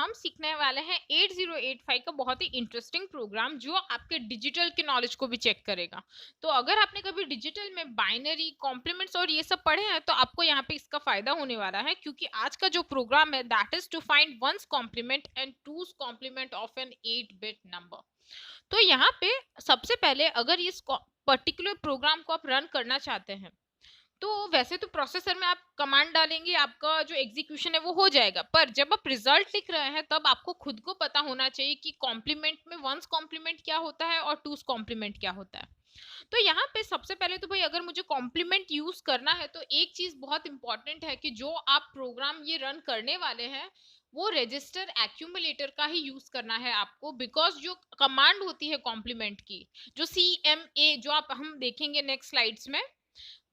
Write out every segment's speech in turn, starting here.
हम सीखने वाले हैं 8085 का बहुत ही इंटरेस्टिंग प्रोग्राम जो आपके डिजिटल के नॉलेज को भी चेक करेगा। तो अगर आपने कभी डिजिटल में बाइनरी कॉम्प्लीमेंट्स और ये सब पढ़े हैं तो आपको यहाँ पे इसका फायदा होने वाला है, क्योंकि आज का जो प्रोग्राम है that is to find ones complement and twos complement of an 8 bit number. तो यहाँ पे सबसे पहले अगर इस पर्टिकुलर प्रोग्राम को आप रन करना चाहते हैं तो वैसे तो प्रोसेसर में आप कमांड डालेंगे, आपका जो एग्जीक्यूशन है वो हो जाएगा, पर जब आप रिजल्ट लिख रहे हैं तब आपको खुद को पता होना चाहिए कि कॉम्प्लीमेंट में वंस कॉम्प्लीमेंट क्या होता है और टूस कॉम्प्लीमेंट क्या होता है। तो यहाँ पे सबसे पहले तो भाई अगर मुझे कॉम्प्लीमेंट यूज करना है तो एक चीज बहुत इंपॉर्टेंट है कि जो आप प्रोग्राम ये रन करने वाले हैं वो रजिस्टर एक्यूमुलेटर का ही यूज करना है आपको, बिकॉज जो कमांड होती है कॉम्प्लीमेंट की, जो CMA जो आप हम देखेंगे नेक्स्ट स्लाइड्स में,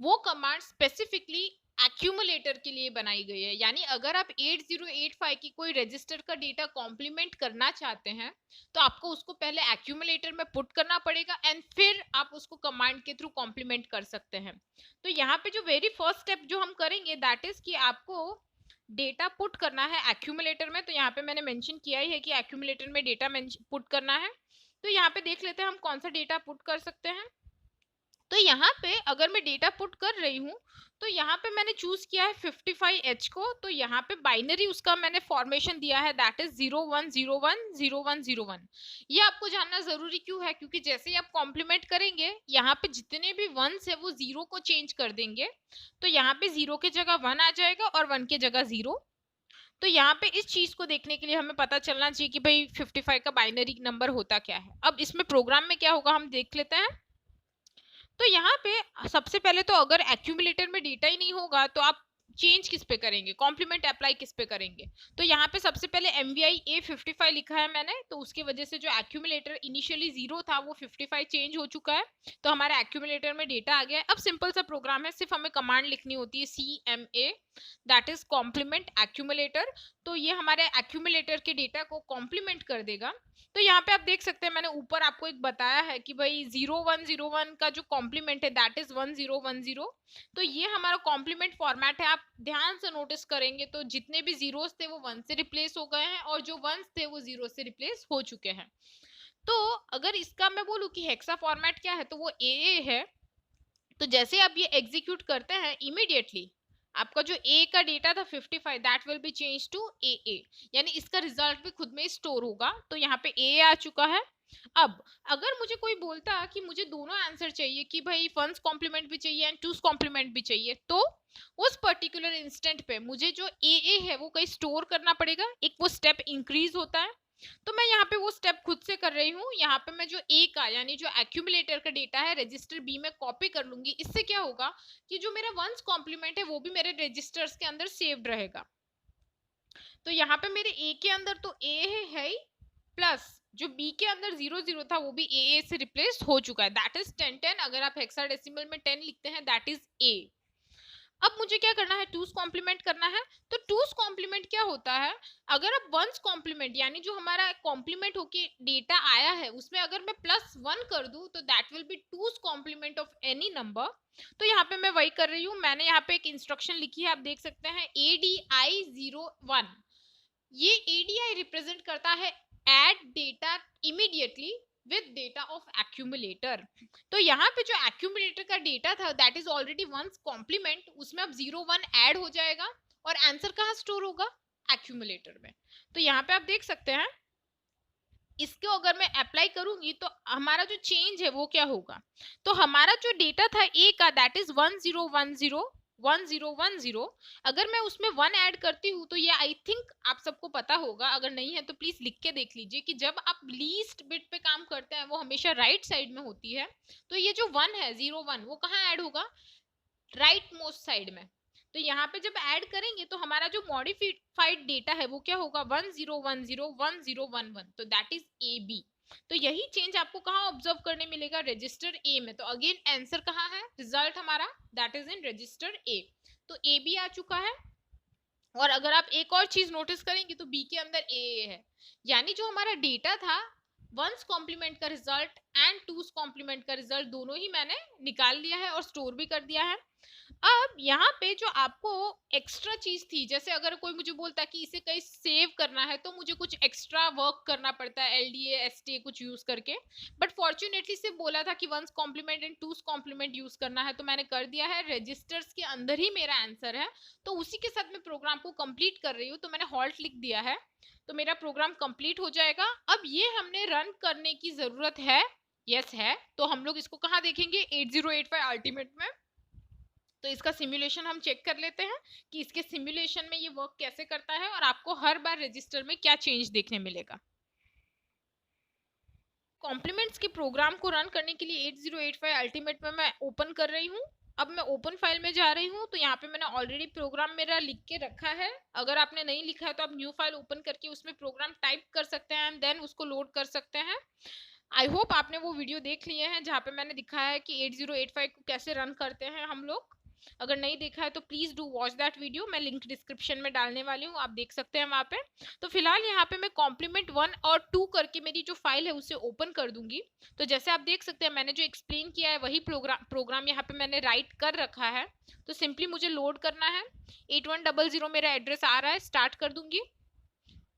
वो कमांड स्पेसिफिकली एक्यूमुलेटर के लिए बनाई गई है। यानी अगर आप 8085 की कोई रजिस्टर का डेटा कॉम्प्लीमेंट करना चाहते हैं तो आपको उसको पहले एक्यूमुलेटर में पुट करना पड़ेगा एंड फिर आप उसको कमांड के थ्रू कॉम्प्लीमेंट कर सकते हैं। तो यहाँ पे जो वेरी फर्स्ट स्टेप जो हम करेंगे दैट इज कि आपको डेटा पुट करना है एक्यूमुलेटर में। तो यहाँ पे मैंने मेंशन किया ही है कि एक्यूमुलेटर में डेटा पुट करना है। तो यहाँ पे देख लेते हैं हम कौन सा डेटा पुट कर सकते हैं। तो यहाँ पे अगर मैं डेटा पुट कर रही हूँ तो यहाँ पे मैंने चूज किया है 55H को। तो यहाँ पे बाइनरी उसका मैंने फॉर्मेशन दिया है दैट इज 01010101। ये आपको जानना जरूरी क्यों है, क्योंकि जैसे ही आप कॉम्प्लीमेंट करेंगे यहाँ पे जितने भी वंस है वो जीरो को चेंज कर देंगे। तो यहाँ पे जीरो की जगह 1 आ जाएगा और 1 की जगह 0। तो यहाँ पे इस चीज को देखने के लिए हमें पता चलना चाहिए कि भाई 55 का बाइनरी नंबर होता क्या है। अब इसमें प्रोग्राम में क्या होगा हम देख लेते हैं। तो यहाँ पे सबसे पहले तो अगर एक्यूमुलेटर में डेटा ही नहीं होगा तो आप चेंज किस पे करेंगे, कॉम्प्लीमेंट अप्लाई किस पे करेंगे। तो यहाँ पे सबसे पहले MVI A55 लिखा है मैंने, तो उसकी वजह से जो एक्यूमुलेटर इनिशियली 0 था वो 55 चेंज हो चुका है। तो हमारे एक्यूमुलेटर में डेटा आ गया है। अब सिंपल सा प्रोग्राम है, सिर्फ हमें कमांड लिखनी होती है CMA that is complement accumulator. तो ये हमारे एक्यूमुलेटर के डेटा को कॉम्प्लीमेंट कर देगा। तो यहाँ पे आप देख सकते हैं मैंने ऊपर आपको एक बताया है कि भाई 0101 का जो कॉम्प्लीमेंट है दैट इज 1010। तो ये हमारा कॉम्प्लीमेंट फॉर्मेट है। आप ध्यान से नोटिस करेंगे तो जितने भी जीरोस थे वो 1 से रिप्लेस हो गए हैं और जो वंस थे वो 0 से रिप्लेस हो चुके हैं। तो अगर इसका मैं बोलूँ कि हेक्सा फॉर्मेट क्या है तो वो AA है। तो जैसे आप ये एग्जीक्यूट करते हैं इमीडिएटली आपका जो A का डेटा था 55 that will be change to AA, यानी इसका रिजल्ट भी खुद में स्टोर होगा। तो यहाँ पे A आ चुका है। अब अगर मुझे कोई बोलता कि मुझे दोनों आंसर चाहिए कि भाई फंस कॉम्प्लीमेंट भी चाहिए एंड टूस कॉम्प्लीमेंट भी चाहिए, तो उस पर्टिकुलर इंस्टेंट पे मुझे जो AA है वो कहीं स्टोर करना पड़ेगा, एक वो स्टेप इंक्रीज होता है। तो मैं यहाँ पे वो स्टेप खुद से कर रही हूँ। यहाँ पे मैं जो A का यानी जो एक्यूमुलेटर का डेटा है रजिस्टर B में कॉपी कर लूंगी। इससे क्या होगा कि जो मेरा वंस कॉम्प्लीमेंट है वो भी मेरे रजिस्टर्स के अंदर सेव्ड रहेगा। तो यहाँ पे मेरे A के अंदर तो A है ही, प्लस जो B के अंदर 00 था वो भी AA से रिप्लेस हो चुका है दैट इज 1010। अगर आप हेक्साडेसिमल में 10 लिखते हैं दैट इज A। अब मुझे क्या करना है, टूस कॉम्प्लीमेंट करना है। तो टूस कॉम्प्लीमेंट क्या होता है, अगर आप वंस कॉम्प्लीमेंट यानी जो हमारा कॉम्प्लीमेंट होके डेटा आया है उसमें अगर मैं +1 कर दूं तो that will be twos complement of any number. तो यहाँ पे मैं वही कर रही हूँ। मैंने यहाँ पे एक इंस्ट्रक्शन लिखी है, आप देख सकते हैं ADI01। ये ADI रिप्रेजेंट करता है add data immediately with data of accumulator. तो यहाँ पे जो एक्यूमुलेटर का डेटा था that is already once complement, उसमें अब 01 ऐड हो जाएगा और आंसर कहाँ स्टोर होगा, एक्यूमुलेटर में। तो यहाँ पे आप देख सकते हैं इसको अगर मैं अप्लाई करूंगी तो हमारा जो चेंज है वो क्या होगा। तो हमारा जो डेटा था A का दैट इज 1010 अगर मैं उसमें 1 ऐड करती हूँ तो ये आई थिंक आप सबको पता होगा, अगर नहीं है तो प्लीज लिख के देख लीजिए कि जब आप लीस्ट बिट पे काम करते हैं वो हमेशा राइट साइड में होती है। तो ये जो 1 है 01 वो कहाँ ऐड होगा, राइट मोस्ट साइड में। तो यहाँ पे जब ऐड करेंगे तो हमारा जो मॉडिफाइड डेटा है वो क्या होगा 10101011। तो दैट इज AB। तो यही चेंज आपको कहाँ ऑब्जर्व करने मिलेगा, रजिस्टर A में। तो अगेन आंसर कहाँ है, रिजल्ट हमारा that is in register A। तो AB आ चुका है। और अगर आप एक और चीज नोटिस करेंगे तो B के अंदर AA है, यानी जो हमारा डेटा था वंस कॉम्प्लीमेंट का रिजल्ट एंड टूस कॉम्प्लीमेंट का रिजल्ट दोनों ही मैंने निकाल लिया है और स्टोर भी कर दिया है। अब यहाँ पे जो आपको एक्स्ट्रा चीज थी, जैसे अगर कोई मुझे बोलता है कि इसे कहीं सेव करना है तो मुझे कुछ एक्स्ट्रा वर्क करना पड़ता है एलडीए एसटीए कुछ यूज करके, बट फॉर्चुनेटली से बोला था कि ones complement and twos complement use करना है, तो मैंने कर दिया है। रजिस्टर्स के अंदर ही मेरा आंसर है, तो उसी के साथ मैं प्रोग्राम को कंप्लीट कर रही हूँ, तो मैंने हॉल्ट लिख दिया है, तो मेरा प्रोग्राम कंप्लीट हो जाएगा। अब ये हमने रन करने की जरूरत है, यस है, तो हम लोग इसको कहाँ देखेंगे, 8085 अल्टीमेट में। तो इसका सिमुलेशन हम चेक कर लेते हैं कि इसके सिमुलेशन में ये वर्क कैसे करता है और आपको हर बार रजिस्टर में क्या चेंज देखने मिलेगा। कॉम्प्लीमेंट्स के प्रोग्राम को रन करने के लिए 8085 अल्टीमेट में मैं ओपन कर रही हूँ। अब मैं ओपन फाइल में जा रही हूँ, तो यहाँ पे मैंने ऑलरेडी प्रोग्राम मेरा लिख के रखा है। अगर आपने नहीं लिखा है तो आप न्यू फाइल ओपन करके उसमें प्रोग्राम टाइप कर सकते हैं एंड देन उसको लोड कर सकते हैं। आई होप आपने वो वीडियो देख लिए हैं जहाँ पे मैंने दिखाया है कि 8085 को कैसे रन करते हैं हम लोग। अगर नहीं देखा है तो please do watch that video, मैं लिंक डिस्क्रिप्शन में डालने वाली हूँ, आप देख सकते हैं वहाँ पे। तो फिलहाल यहाँ पे मैं कॉम्प्लीमेंट 1 और 2 करके मेरी जो फाइल है उसे ओपन कर दूंगी। तो जैसे आप देख सकते हैं मैंने जो एक्सप्लेन किया है वही प्रोग्राम यहाँ पे मैंने राइट कर रखा है। तो सिंपली मुझे लोड करना है। 8100 मेरा एड्रेस आ रहा है, स्टार्ट कर दूंगी।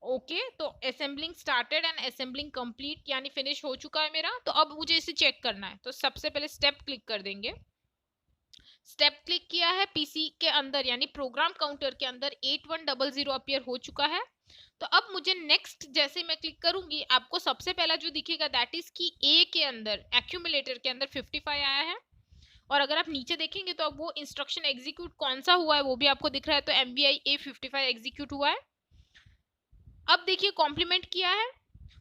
ओके तो assembling started and assembling complete यानी फिनिश हो चुका है मेरा। तो अब मुझे इसे चेक करना है, तो सबसे पहले स्टेप क्लिक कर देंगे। स्टेप क्लिक किया है, पीसी के अंदर यानी प्रोग्राम काउंटर के अंदर 8100 अपीयर हो चुका है। तो अब मुझे नेक्स्ट जैसे मैं क्लिक करूंगी, आपको सबसे पहला जो दिखेगा दैट इज कि ए के अंदर एक्यूमुलेटर के अंदर 55 आया है। और अगर आप नीचे देखेंगे तो अब वो इंस्ट्रक्शन एग्जीक्यूट कौन सा हुआ है वो भी आपको दिख रहा है, तो MVI A55 एग्जीक्यूट हुआ है। अब देखिए कॉम्प्लीमेंट किया है,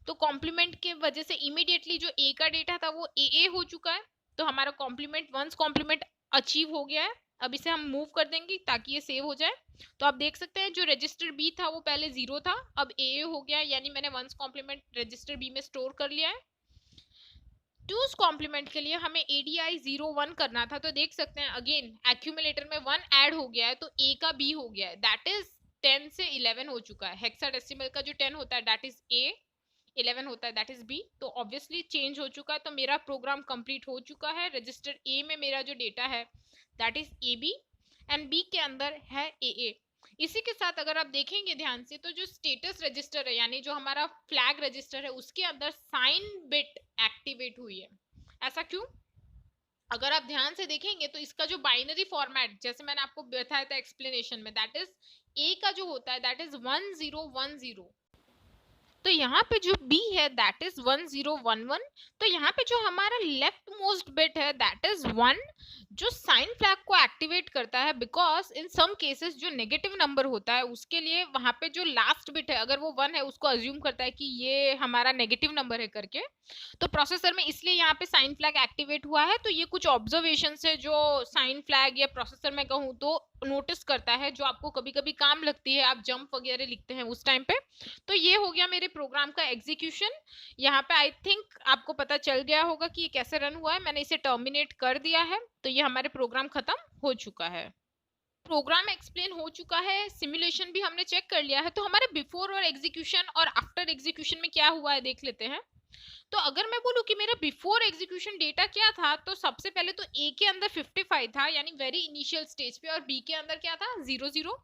तो कॉम्प्लीमेंट के वजह से इमीडिएटली जो ए का डेटा था वो ए हो चुका है। तो हमारा कॉम्प्लीमेंट वंस कॉम्प्लीमेंट अचीव हो गया है। अब इसे हम मूव कर देंगे ताकि ये सेव हो जाए। तो आप देख सकते हैं जो रजिस्टर बी था वो पहले 0 था, अब ए हो गया, यानी मैंने वंस कॉम्प्लीमेंट रजिस्टर बी में स्टोर कर लिया है। टूस कॉम्प्लीमेंट के लिए हमें ADI 01 करना था, तो देख सकते हैं अगेन एक्यूमुलेटर में 1 ऐड हो गया है, तो ए का बी हो गया है, दैट इज 10 से 11 हो चुका है। हेक्साडेसिमल का जो 10 होता है दैट इज ए, 11 होता है दैट इज बी, तो ऑब्वियसली चेंज हो चुका है। तो मेरा प्रोग्राम कंप्लीट हो चुका है। रजिस्टर ए में मेरा जो डेटा है that is A B and B के अंदर है ए। इसी के साथ अगर आप देखेंगे ध्यान से तो जो स्टेटस रजिस्टर है यानी जो हमारा फ्लैग रजिस्टर है उसके अंदर साइन बिट एक्टिवेट हुई है। ऐसा क्यों? अगर आप ध्यान से देखेंगे तो इसका जो बाइनरी फॉर्मेट जैसे मैंने आपको बताया था एक्सप्लेनेशन में, दैट इज ए का जो होता है दैट इज 1010, तो यहाँ पे जो B है दैट इज 1011। तो यहाँ पे जो हमारा लेफ्ट मोस्ट बिट है दैट इज 1, जो साइन फ्लैग को एक्टिवेट करता है, बिकॉज इन सम केसेस जो नेगेटिव नंबर होता है उसके लिए वहां पे जो लास्ट बिट है अगर वो 1 है उसको अज्यूम करता है कि ये हमारा नेगेटिव नंबर है करके। तो प्रोसेसर में इसलिए यहाँ पे साइन फ्लैग एक्टिवेट हुआ है। तो ये कुछ ऑब्जर्वेशन है जो साइन फ्लैग या प्रोसेसर में कहूँ तो नोटिस करता है, जो आपको कभी कभी काम लगती है, आप जंप वगैरह लिखते हैं उस टाइम पे। तो ये हो गया मेरे प्रोग्राम का एग्जीक्यूशन। यहाँ पे आई थिंक आपको पता चल गया होगा कि ये कैसे रन हुआ है। मैंने इसे टर्मिनेट कर दिया है, तो ये हमारे प्रोग्राम खत्म हो चुका है। प्रोग्राम एक्सप्लेन हो चुका है, सिमुलेशन भी हमने चेक कर लिया है। तो हमारे बिफोर और एग्जीक्यूशन और आफ्टर एग्जीक्यूशन में क्या हुआ है देख लेते हैं। तो अगर मैं बोलूं कि मेरा बिफोर एग्जीक्यूशन डेटा क्या था, तो सबसे पहले तो ए के अंदर 55 था यानी वेरी इनिशियल स्टेज पे, और बी के अंदर क्या था 00।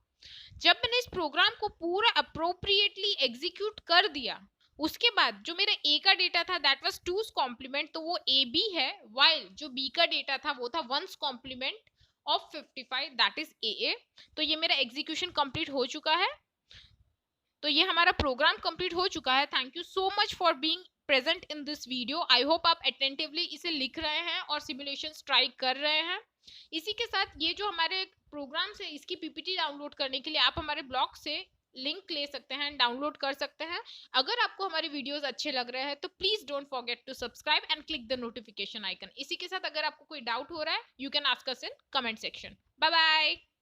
जब मैंने इस प्रोग्राम को पूरा अप्रोप्रिएटली एग्जीक्यूट कर दिया उसके बाद जो मेरा ए का डेटा था दैट वाज टूस कॉम्प्लीमेंट, तो वो ए बी है, वाइल जो बी का डेटा था वो था once complement of 55 that is A. तो ये मेरा एग्जीक्यूशन कंप्लीट हो चुका है। तो ये हमारा प्रोग्राम कंप्लीट हो चुका है। Thank you so much for being present in this video. I hope आप अटेंटिवली इसे लिख रहे हैं और सिमुलेशंस ट्राई कर रहे हैं। इसी के साथ ये जो हमारे प्रोग्राम है इसकी पीपीटी डाउनलोड करने के लिए आप हमारे ब्लॉग से लिंक ले सकते हैं, डाउनलोड कर सकते हैं। अगर आपको हमारे वीडियोस अच्छे लग रहे हैं तो please don't forget to subscribe and click the notification icon. इसी के साथ अगर आपको कोई डाउट हो रहा है you can ask us in comment section. Bye bye.